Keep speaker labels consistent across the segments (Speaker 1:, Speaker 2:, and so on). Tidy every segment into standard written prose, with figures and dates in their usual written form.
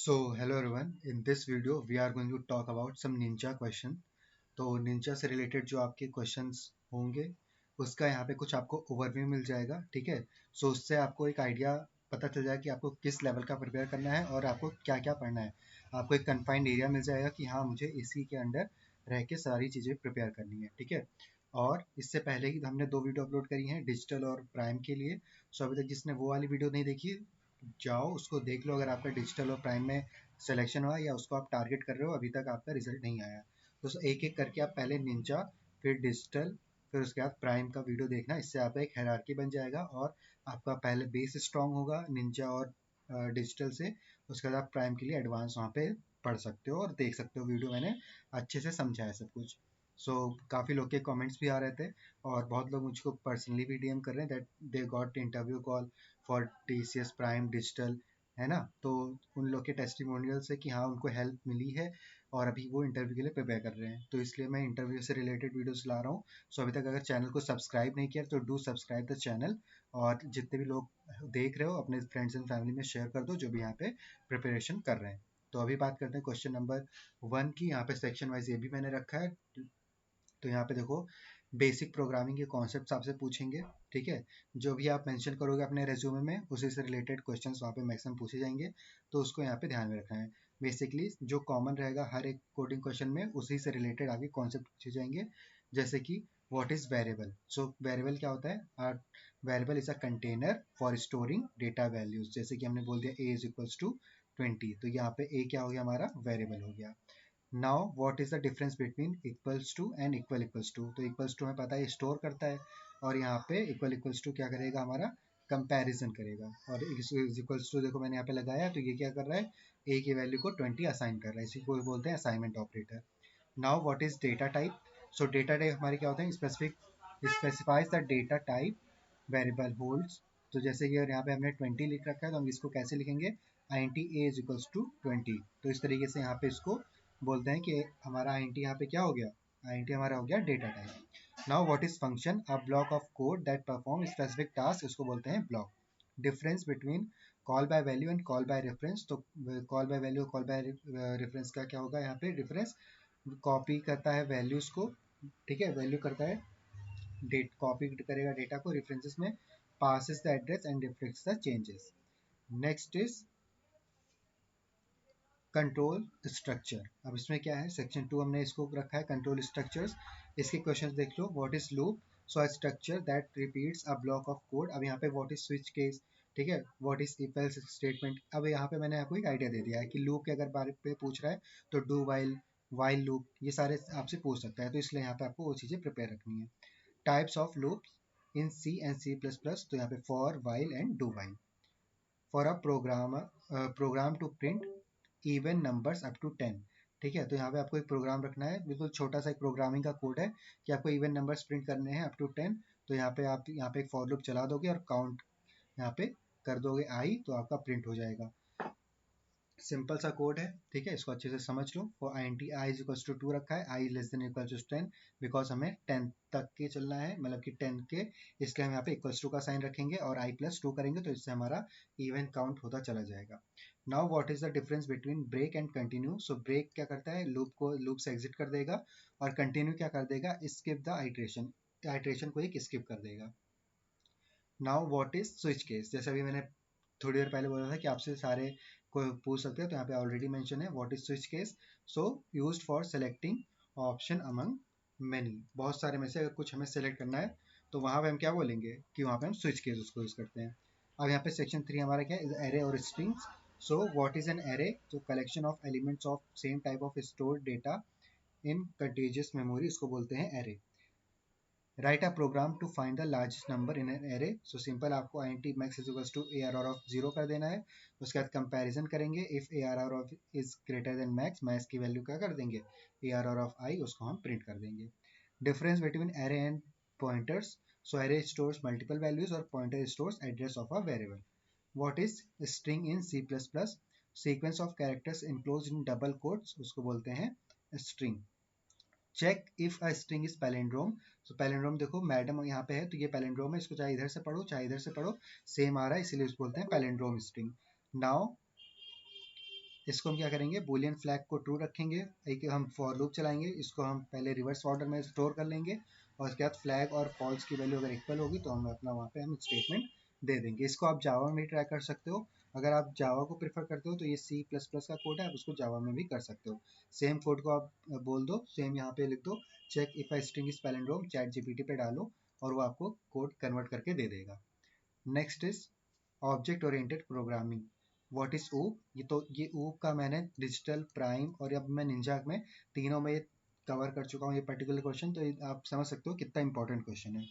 Speaker 1: Hello everyone. In this video, we are going to talk about some ninja question. तो ninja से related जो आपके questions होंगे, उसका यहाँ पे कुछ आपको overview मिल जाएगा, ठीक है? उससे आपको एक idea पता चल जाएगा कि आपको किस level का prepare करना है और आपको क्या क्या पढ़ना है. आपको एक confined area मिल जाएगा कि हाँ मुझे इसी के अंडर रह के सारी चीज़ें prepare करनी है, ठीक है? और इससे पहले ही हमने 2 वीडियो अपलोड करी हैं डिजिटल और प्राइम के लिए. अभी तक जिसने वो वाली वीडियो नहीं देखी, जाओ उसको देख लो अगर आपका डिजिटल और प्राइम में सिलेक्शन हुआ या उसको आप टारगेट कर रहे हो अभी तक आपका रिजल्ट नहीं आया. एक एक करके आप पहले निंजा, फिर डिजिटल, फिर उसके बाद प्राइम का वीडियो देखना. इससे आपका एक हायरार्की बन जाएगा और आपका पहले बेस स्ट्रांग होगा निंजा और डिजिटल से. उसके बाद आप प्राइम के लिए एडवांस वहाँ पे पढ़ सकते हो और देख सकते हो वीडियो. मैंने अच्छे से समझाया सब कुछ. काफ़ी लोग के कमेंट्स भी आ रहे थे और बहुत लोग मुझको पर्सनली भी डीएम कर रहे हैं that they got interview call for TCS prime digital, है ना? तो उन लोग के टेस्टिमोनियल से कि हाँ उनको हेल्प मिली है और अभी वो इंटरव्यू के लिए प्रिपेयर कर रहे हैं, तो इसलिए मैं इंटरव्यू से रिलेटेड वीडियोस ला रहा हूँ. अभी तक अगर चैनल को सब्सक्राइब नहीं किया तो डू सब्सक्राइब द चैनल. और जितने भी लोग देख रहे हो अपने फ्रेंड्स एंड फैमिली में शेयर कर दो जो भी यहाँ पे प्रिपरेशन कर रहे हैं. तो अभी बात करते हैं क्वेश्चन नंबर 1 की. यहाँ पे सेक्शन वाइज ये भी मैंने रखा है. तो यहाँ पे देखो, बेसिक प्रोग्रामिंग के कॉन्सेप्ट्स आपसे पूछेंगे, ठीक है? जो भी आप मेंशन करोगे अपने रेज्यूमे में उसी से रिलेटेड क्वेश्चंस वहाँ पे मैक्सिमम पूछे जाएंगे, तो उसको यहाँ पे ध्यान में रखना है. बेसिकली जो कॉमन रहेगा हर एक कोडिंग क्वेश्चन में उसी से रिलेटेड आगे कॉन्सेप्ट पूछे जाएंगे. जैसे कि व्हाट इज वेरिएबल. वेरिएबल क्या होता है? Variable is a container for storing data values. जैसे कि हमने बोल दिया ए इज इक्वल्स टू 20, तो यहाँ पे ए क्या हो गया? हमारा वेरिएबल हो गया. Now what is the difference between equals to and equal equals to. तो इक्वल्स टू हमें पता है स्टोर करता है और यहाँ पे इक्वल इक्वल्स टू क्या करेगा? हमारा कंपैरिजन करेगा. और इक्वल्स टू देखो मैंने यहाँ पे लगाया, तो ये क्या कर रहा है? ए की वैल्यू को 20 असाइन कर रहा है. इसी को बोलते हैं assignment operator. Now what is data type. Data type हमारे क्या होते हैं? Specifies the data type variable holds. तो जैसे कि अगर यहाँ पे हमने 20 लिख रखा है तो हम इसको कैसे लिखेंगे? int a is equals to 20. तो इस तरीके से यहाँ पे इसको बोलते हैं कि हमारा int यहाँ पे क्या हो गया? int हमारा हो गया data type. Now what is function? A block of code that perform specific task. इसको बोलते हैं block. Difference between call by value and call by reference. तो कॉल बाय वैल्यू और कॉल बाय रेफरेंस का क्या होगा? यहाँ पे डिफरेंस, कॉपी करता है वैल्यूज को, ठीक है? वैल्यू करता है, डेट कॉपी करेगा डेटा को रेफरेंसेस में, passes the address and reflects the changes. Next is control structure. अब इसमें क्या है? सेक्शन 2 हमने इसको रखा है कंट्रोल स्ट्रक्चर्स. इसके क्वेश्चंस देख लो. What is loop. A structure that repeats a block of code. अब यहाँ पे व्हाट इज स्विच केस, ठीक है? What is if else statement. अब यहाँ पे मैंने आपको एक आइडिया दे दिया है कि लूप के अगर बारे पे पूछ रहा है तो डू वाइल, वाइल लूप, ये सारे आपसे पूछ सकता है, तो इसलिए यहाँ पे आपको वो चीज़ें प्रिपेयर रखनी है. Types of loops in C and C plus plus. तो यहाँ पे for, while and do while. For a program to print even numbers up to 10. ठीक है? तो यहाँ पे आपको एक प्रोग्राम रखना है, बिल्कुल छोटा सा एक प्रोग्रामिंग का कोड है कि आपको इवन नंबर्स प्रिंट करने हैं अप टू 10. तो यहाँ पे आप यहाँ पे एक फॉर लूप चला दोगे और काउंट यहाँ पे कर दोगे आई, तो आपका प्रिंट हो जाएगा. सिंपल सा कोड है, ठीक है? इसको अच्छे से समझ लो. For I N T I is equals to 2 रखा है, I less than equal to 10, because हमें 10 तक के चलना है, मतलब कि 10 के. इसलिए हम यहाँ पे इक्वल्स टू का साइन रखेंगे और आई प्लस 2 करेंगे, तो इससे हमारा इवन काउंट होता चला जाएगा. Now what is the difference between break and continue. Break क्या करता है? लूप से एग्जिट कर देगा. और कंटिन्यू क्या कर देगा? स्किप द आइट्रेशन, आइट्रेशन को एक स्किप कर देगा. Now what is switch case. जैसे अभी मैंने थोड़ी देर पहले बोला था कि आपसे सारे को पूछ सकते हैं, तो यहाँ पे ऑलरेडी मेंशन है what is switch case. Used for selecting option among many. बहुत सारे में से अगर कुछ हमें सेलेक्ट करना है तो वहाँ पे हम क्या बोलेंगे कि वहाँ पे हम स्विच केस उसको यूज करते हैं. अब यहाँ पे सेक्शन 3 हमारा क्या है? एरे और strings. What is an array. Collection of elements of same type of stored data in contiguous memory, इसको बोलते हैं array. Write a program to find the largest number in an array. Simple, आपको int max is equals to ARR of 0 कर देना है. उसके बाद comparison करेंगे. If ARR of is greater than max, max की वैल्यू क्या कर देंगे? ARR ऑफ i, उसको हम प्रिंट कर देंगे. Difference between array and pointers. Array stores multiple values और pointer stores address of a variable. What is string in C plus plus. Sequence of characters enclose in double quotes, उसको बोलते हैं string. Check if a string is palindrome. Palindrome देखो madam यहाँ पे है, तो ये पैलिंड्रोम है, इसको चाहे इधर से पढ़ो चाहे इधर से पढ़ो, सेम आ रहा है, इसीलिए उसको बोलते हैं पैलिंड्रोम स्ट्रिंग. नाउ इसको हम क्या करेंगे, बुलियन फ्लैग को ट्रू रखेंगे, एक हम फॉर लूप चलाएंगे, इसको हम पहले रिवर्स ऑर्डर में स्टोर कर लेंगे और उसके बाद फ्लैग और फॉल्स की वैल्यू अगर इक्वल होगी तो हम अपना वहाँ पे हम स्टेटमेंट दे देंगे। इसको आप जावा में ट्राई कर सकते हो, अगर आप जावा को प्रेफर करते हो तो ये सी प्लस प्लस का कोड है, आप उसको जावा में भी कर सकते हो। सेम कोड को आप बोल दो, सेम यहाँ पे लिख दो, check if a string is palindrome, ChatGPT पे डालो और वो आपको कोड कन्वर्ट करके दे देगा। Next is object oriented programming. What is ऊप, ये ऊप का मैंने डिजिटल प्राइम और अब मैं निंजा में तीनों में कवर कर चुका हूँ ये पर्टिकुलर क्वेश्चन, तो आप समझ सकते हो कितना इंपॉर्टेंट क्वेश्चन है।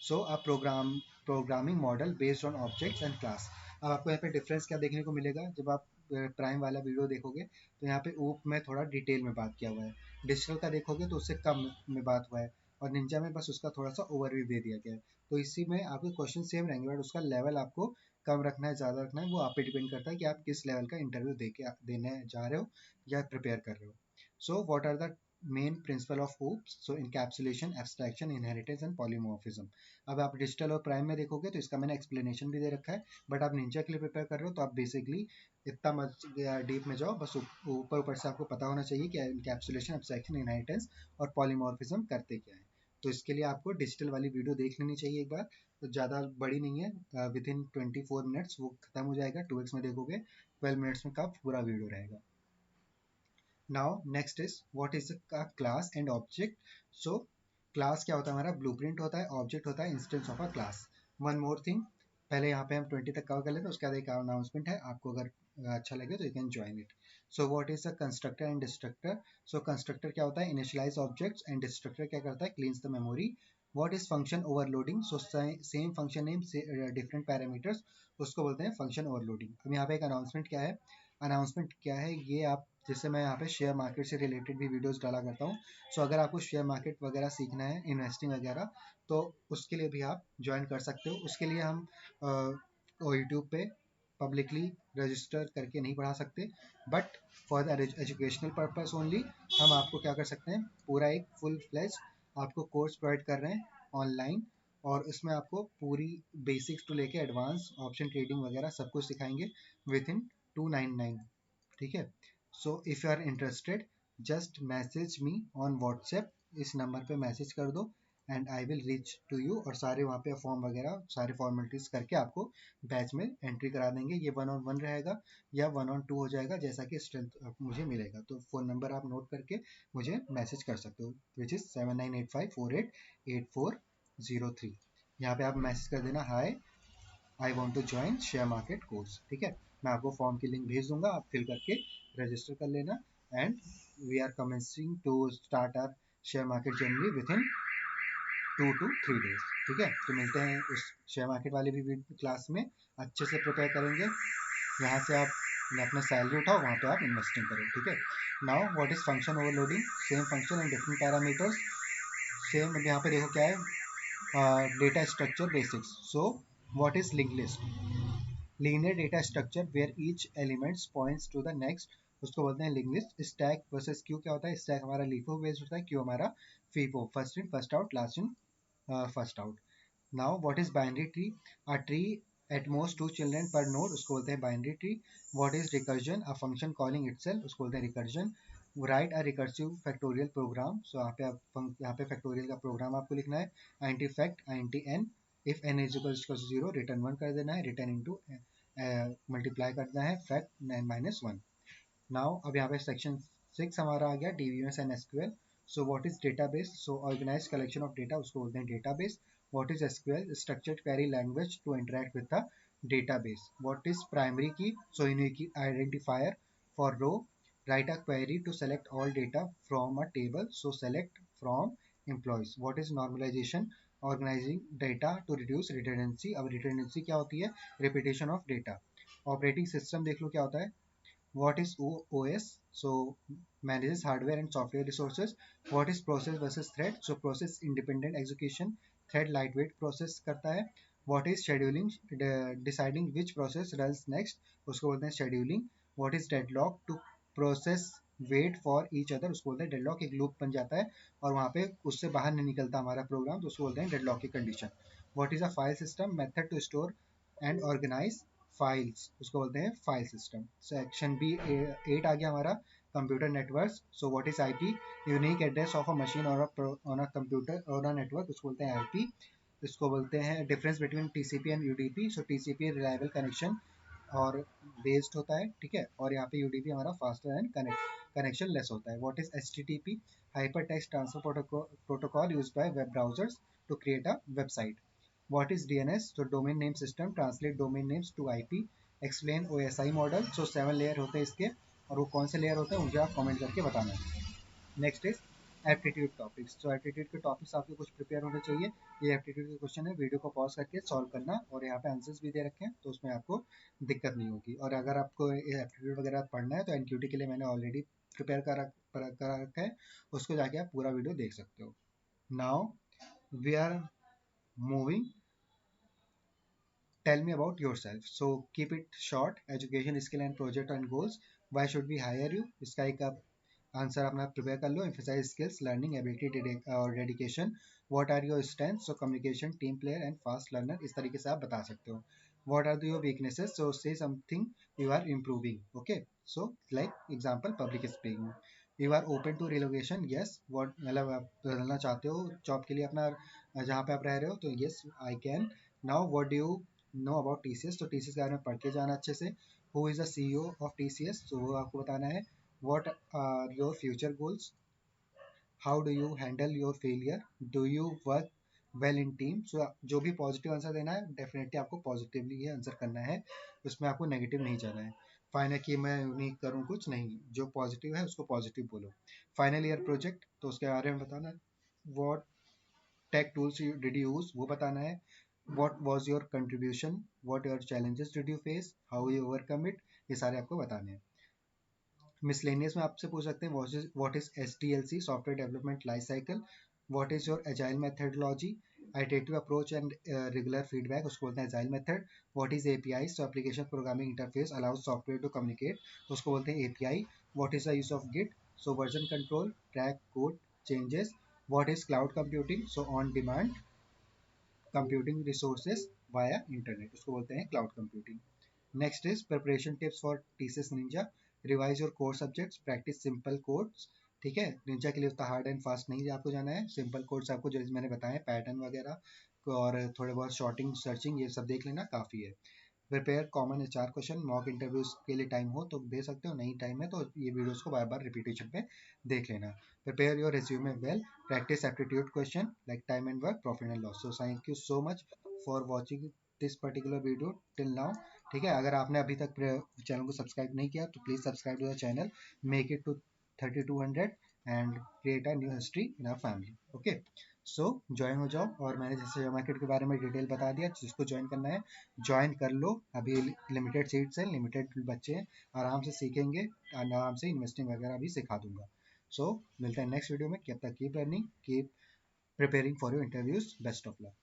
Speaker 1: So a programming model based on objects and class. अब आपको यहाँ पे डिफरेंस क्या देखने को मिलेगा, जब आप प्राइम वाला वीडियो देखोगे तो यहाँ पे ऊप में थोड़ा डिटेल में बात किया हुआ है, डिजिटल का देखोगे तो उससे कम में बात हुआ है, और निंजा में बस उसका थोड़ा सा ओवरव्यू दे दिया गया है। तो इसी में आपके क्वेश्चन सेम रहेंगे बट उसका लेवल आपको कम रखना है, ज़्यादा रखना है, वो आप पे डिपेंड करता है कि आप किस लेवल का इंटरव्यू देने जा रहे हो या प्रिपेयर कर रहे हो। So what are the main principal of OOPS? So encapsulation, abstraction, inheritance and polymorphism. अब आप डिजिटल और प्राइम में देखोगे तो इसका मैंने एक्सप्लेनेशन भी दे रखा है, बट आप निंजा के लिए प्रिपेयर कर रहे हो तो आप बेसिकली इतना मत डीप में जाओ, बस ऊपर ऊपर से आपको पता होना चाहिए कि इनकैप्सुलेशन, एब्स्ट्रैक्शन, इनहेरिटेंस और पॉलीमॉर्फिज्म करते क्या है। तो इसके लिए आपको डिजिटल वाली वीडियो देख लेनी चाहिए एक बार, तो ज़्यादा बड़ी नहीं है, विद इन 24 मिनट्स वो खत्म हो जाएगा, 2x में देखोगे 12 मिनट्स में का पूरा वीडियो रहेगा। Now next is what is a class and object. So class क्या होता है, हमारा ब्लूप्रिंट होता है, ऑब्जेक्ट होता है instance of a class. One more thing, पहले यहाँ पे हम 20 तक कवर कर लेते हैं, उसके बाद एक अनाउंसमेंट है, आपको अगर अच्छा लगे तो you can join it. So what is a constructor and destructor. So constructor क्या होता है, इनिशियलाइज ऑब्जेक्ट्स, एंड डिस्ट्रक्टर क्या करता है, cleans the memory. What is function overloading. So same function name different parameters, उसको बोलते हैं फंक्शन ओवरलोडिंग। अब यहाँ पे एक अनाउंसमेंट क्या है, अनाउंसमेंट क्या है ये आप, जैसे मैं यहाँ पे शेयर मार्केट से रिलेटेड भी वीडियोस डाला करता हूँ, सो अगर आपको शेयर मार्केट वगैरह सीखना है, इन्वेस्टिंग वगैरह, तो उसके लिए भी आप ज्वाइन कर सकते हो। उसके लिए हम यूट्यूब पे पब्लिकली रजिस्टर करके नहीं पढ़ा सकते, but for the educational purpose only हम आपको क्या कर सकते हैं, पूरा एक फुल फ्लेज आपको कोर्स प्रोवाइड कर रहे हैं ऑनलाइन, और इसमें आपको पूरी बेसिक्स टू लेके एडवांस ऑप्शन ट्रेडिंग वगैरह सब कुछ सिखाएंगे विद इन 299। ठीक है, so if you are interested just message me on WhatsApp, इस नंबर पे मैसेज कर दो and I will reach to you, और सारे वहाँ पे फॉर्म वगैरह सारे फॉर्मेलिटीज़ करके आपको बैच में एंट्री करा देंगे। ये 1-on-1 रहेगा या 1-on-2 हो जाएगा, जैसा कि स्ट्रेंथ मुझे मिलेगा। तो फ़ोन नंबर आप नोट करके मुझे मैसेज कर सकते हो, विच इज़ 7985488403। यहाँ पे आप मैसेज कर देना, hi I want to join share market course. ठीक है, मैं आपको फॉर्म की लिंक भेज दूंगा, आप फिल करके रजिस्टर कर लेना, and we are commencing to start our share market journey within 2 to 3 days। ठीक है, तो मिलते हैं उस शेयर मार्केट वाले भी क्लास में, अच्छे से प्रिपेयर करेंगे, यहाँ से आप अपना सैलरी उठाओ, वहाँ पे आप इन्वेस्टिंग करो। ठीक है, now what is function overloading, same function and different parameters. Same यहाँ पे देखो क्या है, data structure basics. So what is link list, linear data structure where each elements points to the next, उसको बोलते हैं link list. Stack versus queue क्या होता है, स्टैक हमारा लीफो बेस्ड होता है, क्यू हमारा FIFO, first in first out, last in first out. Now what is binary tree, a tree at most 2 children per node, उसको बोलते हैं binary tree. What is recursion, a function calling itself, उसको बोलते हैं recursion. Write a recursive factorial program, so यहाँ पे factorial का program आपको लिखना है, int fact int N, if N is equal to 0 return 1 कर देना है, रिटर्न इनटू मल्टीप्लाई करना है फैक्ट 9 - 1। नाउ अब यहाँ पे सेक्शन 6 हमारा आ गया, DBMS and SQL. So what is database, so organize collection of data, उसको बोलते हैं database. What is SQL, structured query language to interact with the database. What is primary key, so unique identifier for row, write a query to select all data from a table, so select from employees. What is normalization, organizing data to reduce redundancy. अब redundancy क्या होती है, repetition of data. Operating system देख लो क्या होता है, what is OS, so manages hardware and software resources. What is process versus thread, so process independent execution, thread lightweight process करता है। What is scheduling, deciding which process runs next, उसको बोलते हैं scheduling। What is deadlock, to process wait for each other, उसको बोलते हैं deadlock, एक loop बन जाता है और वहाँ पे उससे बाहर नहीं निकलता हमारा प्रोग्राम, तो उसको बोलते हैं deadlock की condition. What is a file system, method to store and organize files, उसको बोलते हैं फाइल सिस्टम। सेक्शन बी 8 आ गया हमारा computer network. So what is IP? Unique address of a machine और ऑन अ कंप्यूटर और a network, उसको बोलते हैं आईपी। इसको बोलते हैं difference between TCP and UDP. So TCP reliable connection और बेस्ड होता है, ठीक है, और यहाँ पे यूडीपी हमारा फास्टर एंड कनेक्शन लेस होता है। What is HTTP? Hyper text transfer protocol used by web browsers to create a website. What is DNS? So domain name system translate domain names to IP. Explain OSI model. So 7 layer होते हैं इसके, और वो कौन से layer होते हैं मुझे आप कमेंट करके बताना है। Next is aptitude topics. तो एप्टीट्यूड के टॉपिक्स आपके कुछ प्रिपेयर होने चाहिए। ये एप्टीट्यूड के क्वेश्चन है, वीडियो को पॉज करके सॉल्व करना, और यहाँ पे आंसर्स भी दे रखे हैं तो उसमें आपको दिक्कत नहीं होगी। और अगर आपको एप्टीट्यूड वगैरह पढ़ना है तो एनक्यूटी के लिए मैंने ऑलरेडी प्रिपेयर करा रखा है, उसको जाके आप पूरा वीडियो देख सकते हो। Now we are moving, tell me about yourself. So keep it short. Education, skill and project and goals. Why should we hire you? इसका एक आप आंसर अपना प्रिपेयर कर लो। Emphasize skills, learning, ability और dedication. What are your strengths? So communication, team player and fast learner. इस तरीके से आप बता सकते हो। What are your weaknesses? So say something you are improving. Okay. So like example, public speaking. You are open to relocation. Yes. What मतलब आप बदलना चाहते हो जॉब के लिए अपना जहाँ पे आप रह रहे हो, तो yes I can. Now what do you know about TCS? तो TCS के बारे में पढ़ के जाना अच्छे से। Who is the CEO of TCS? तो वो आपको बताना है। What are your future goals? How do you handle your failure? Do you work well in team? So जो भी पॉजिटिव आंसर देना है डेफिनेटली आपको पॉजिटिवली ही आंसर करना है, उसमें आपको नेगेटिव नहीं जाना है। फाइनल कि मैं यूनिक करूँ कुछ नहीं, जो पॉजिटिव है उसको पॉजिटिव बोलो। फाइनल ईयर प्रोजेक्ट, तो उसके बारे में बताना है। What tech tools did you use, वो बताना है। what was your contribution, what your challenges did you face, how you overcome it, ये सारे आपको बताने हैं। मिसलेनियस में आपसे पूछ सकते हैं what is SDLC, software development life cycle. what is your agile methodology, iterative approach and regular feedback, उसको बोलते हैं agile method। what is API? so application programming interface allows software to communicate, तो उसको बोलते हैं API। what is the use of Git? so version control, track code changes। what is cloud computing? so on demand computing resources via internet, उसको बोलते हैं cloud computing. Next is preparation tips for TCS Ninja. Revise your core subjects, practice simple codes, ठीक है। Ninja के लिए उतना hard and fast नहीं आपको जाना है, सिंपल कोड्स आपको जैसे मैंने बताया पैटर्न वगैरह और थोड़े बहुत शॉर्टिंग सर्चिंग ये सब देख लेना काफ़ी है। Prepare common HR question, mock interviews के लिए टाइम हो तो दे सकते हो, नहीं टाइम है तो ये वीडियोस को बार बार रिपीटेशन पे देख लेना। Prepare your resume well, practice aptitude question like time and work, profit and loss. So thank you so much for watching this particular video till now, ठीक है। अगर आपने अभी तक चैनल को सब्सक्राइब नहीं किया तो please subscribe to the channel, make it to 3200 and create a new history in our family. Okay, so join हो जाओ, और मैंने जैसे मार्केट के बारे में डिटेल बता दिया, जिसको ज्वाइन करना है ज्वाइन कर लो। अभी लिमिटेड सीट्स हैं, लिमिटेड बच्चे हैं, आराम से सीखेंगे, आराम से इन्वेस्टिंग वगैरह भी सिखा दूंगा। सो मिलते हैं नेक्स्ट वीडियो में, तब तक keep learning, keep preparing for your interviews, best of luck.